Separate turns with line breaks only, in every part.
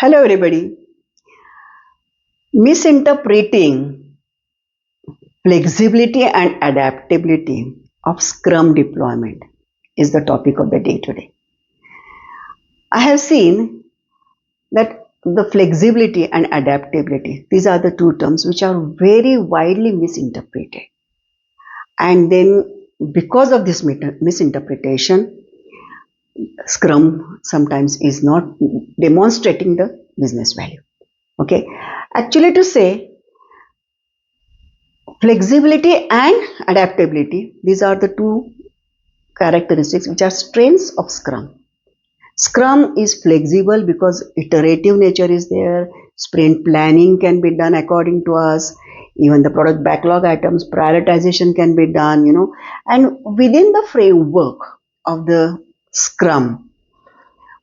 Hello, everybody. Misinterpreting flexibility and adaptability of Scrum deployment is the topic of the day today. I have seen that the flexibility and adaptability, these are the two terms which are very widely misinterpreted. And then, because of this misinterpretation, Scrum sometimes is not demonstrating the business value. Okay, actually, to say flexibility and adaptability, these are the two characteristics which are strengths of Scrum. Scrum is flexible because iterative nature is there, sprint planning can be done according to us, even the product backlog items, prioritization can be done, and within the framework of the Scrum,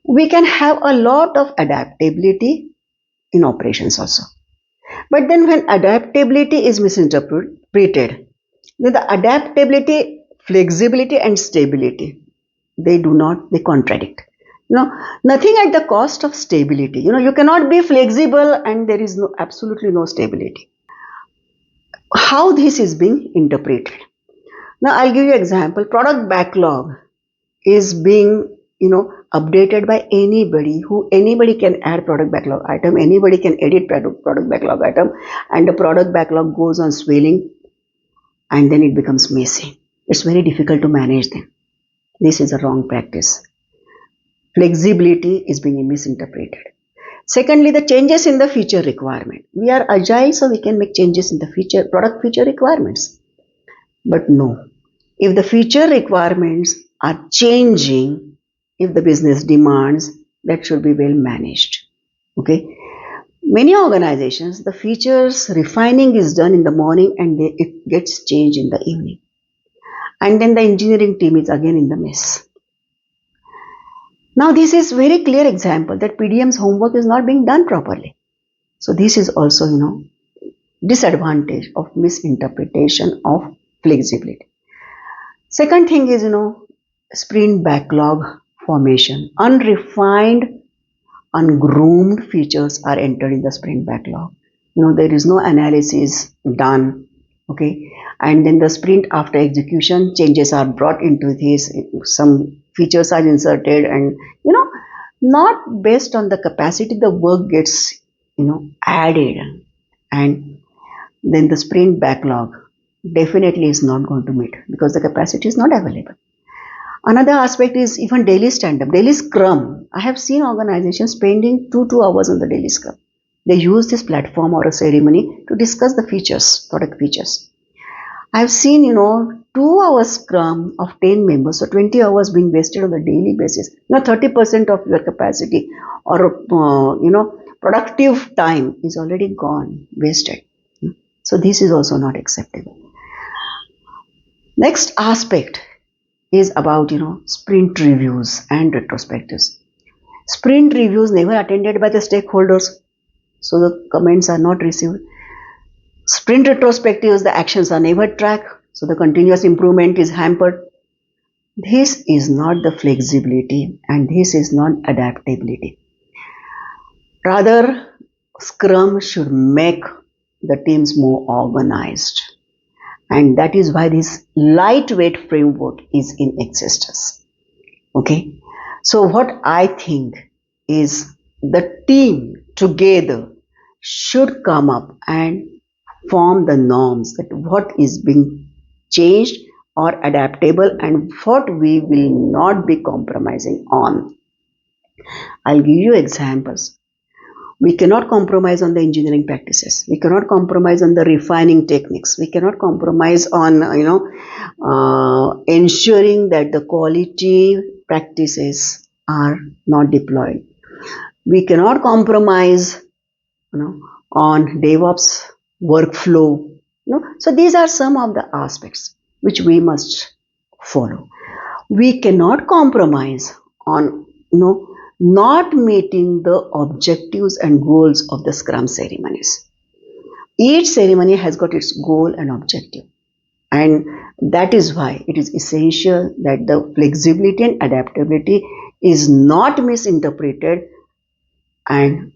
we can have a lot of adaptability in operations also. But then when adaptability is misinterpreted, then the adaptability, flexibility and stability, they contradict. Nothing at the cost of stability. You cannot be flexible and there is absolutely no stability. How this is being interpreted? Now I'll give you an example. Product backlog is being, updated by anybody can add product backlog item, anybody can edit product backlog item, and the product backlog goes on swelling and then it becomes messy. It's very difficult to manage them. This is a wrong practice. Flexibility is being misinterpreted. Secondly, the changes in the feature requirement. We are agile, so we can make changes in the product feature requirements. But no, if the feature requirements are changing, if the business demands, that should be well managed. Okay. Many organizations, the features refining is done in the morning and it gets changed in the evening. And then the engineering team is again in the mess. Now this is very clear example that PDM's homework is not being done properly. So this is also, disadvantage of misinterpretation of flexibility. Second thing is, sprint backlog formation. Unrefined, ungroomed features are entered in the sprint backlog. There is no analysis done. Okay. And then the sprint after execution, changes are brought into this. Some features are inserted and, not based on the capacity, the work gets, added. And then the sprint backlog definitely is not going to meet because the capacity is not available. Another aspect is even daily stand-up, daily Scrum. I have seen organizations spending 2 hours on the daily Scrum. They use this platform or a ceremony to discuss the features, product features. I've seen, 2 hour Scrum of 10 members, so 20 hours being wasted on a daily basis. 30% of your capacity or, productive time is already gone, wasted. So this is also not acceptable. Next aspect is about, sprint reviews and retrospectives. Sprint reviews never attended by the stakeholders, so the comments are not received. Sprint retrospectives, the actions are never tracked, so the continuous improvement is hampered. This is not the flexibility and this is not adaptability. Rather, Scrum should make the teams more organized. And that is why this lightweight framework is in existence. Okay. So what I think is the team together should come up and form the norms that what is being changed or adaptable and what we will not be compromising on. I'll give you examples. We cannot compromise on the engineering practices. We cannot compromise on the refining techniques. We cannot compromise on, ensuring that the quality practices are not deployed. We cannot compromise, on DevOps workflow. So these are some of the aspects which we must follow. We cannot compromise on, not meeting the objectives and goals of the Scrum ceremonies. Each ceremony has got its goal and objective. And that is why it is essential that the flexibility and adaptability is not misinterpreted and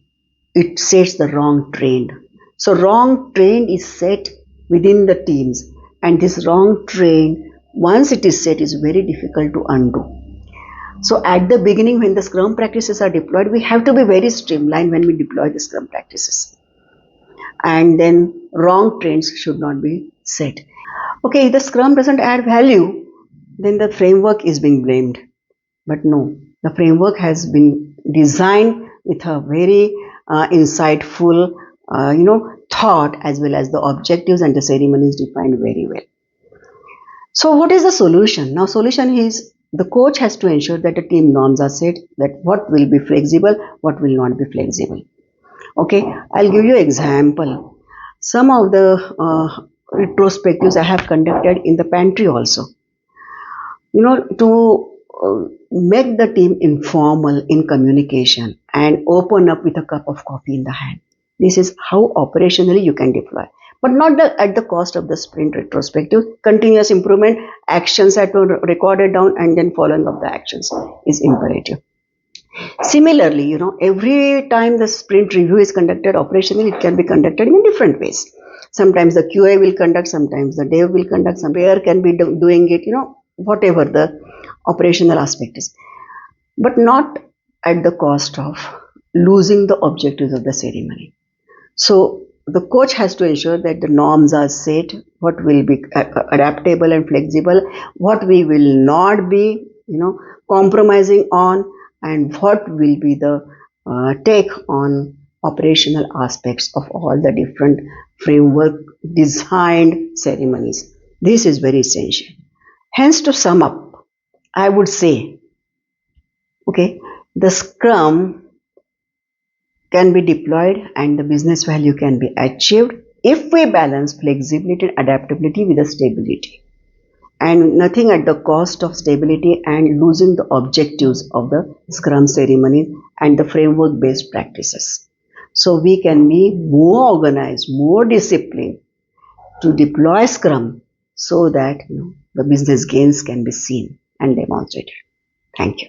it sets the wrong trend. So wrong trend is set within the teams, and this wrong trend, once it is set, is very difficult to undo. So at the beginning, when the Scrum practices are deployed, we have to be very streamlined when we deploy the Scrum practices. And then wrong trends should not be set. Okay, if the Scrum doesn't add value, then the framework is being blamed. But no, the framework has been designed with a very insightful, thought, as well as the objectives and the ceremonies defined very well. So what is the solution? Now solution is the coach has to ensure that the team norms are set, that what will be flexible, what will not be flexible. Okay, I'll give you an example. Some of the retrospectives I have conducted in the pantry also. To make the team informal in communication and open up with a cup of coffee in the hand. This is how operationally you can deploy, but not at the cost of the sprint retrospective. Continuous improvement, actions that were recorded down, and then following up the actions is imperative. Similarly, every time the sprint review is conducted operationally, it can be conducted in different ways. Sometimes the QA will conduct, sometimes the dev will conduct, some player can be doing it, whatever the operational aspect is, but not at the cost of losing the objectives of the ceremony. So the coach has to ensure that the norms are set, what will be adaptable and flexible, what we will not be, compromising on, and what will be the take on operational aspects of all the different framework designed ceremonies. This is very essential. Hence, to sum up, I would say, okay, the Scrum can be deployed and the business value can be achieved if we balance flexibility and adaptability with the stability, and nothing at the cost of stability and losing the objectives of the Scrum ceremony and the framework based practices. So we can be more organized, more disciplined to deploy Scrum so that the business gains can be seen and demonstrated. Thank you.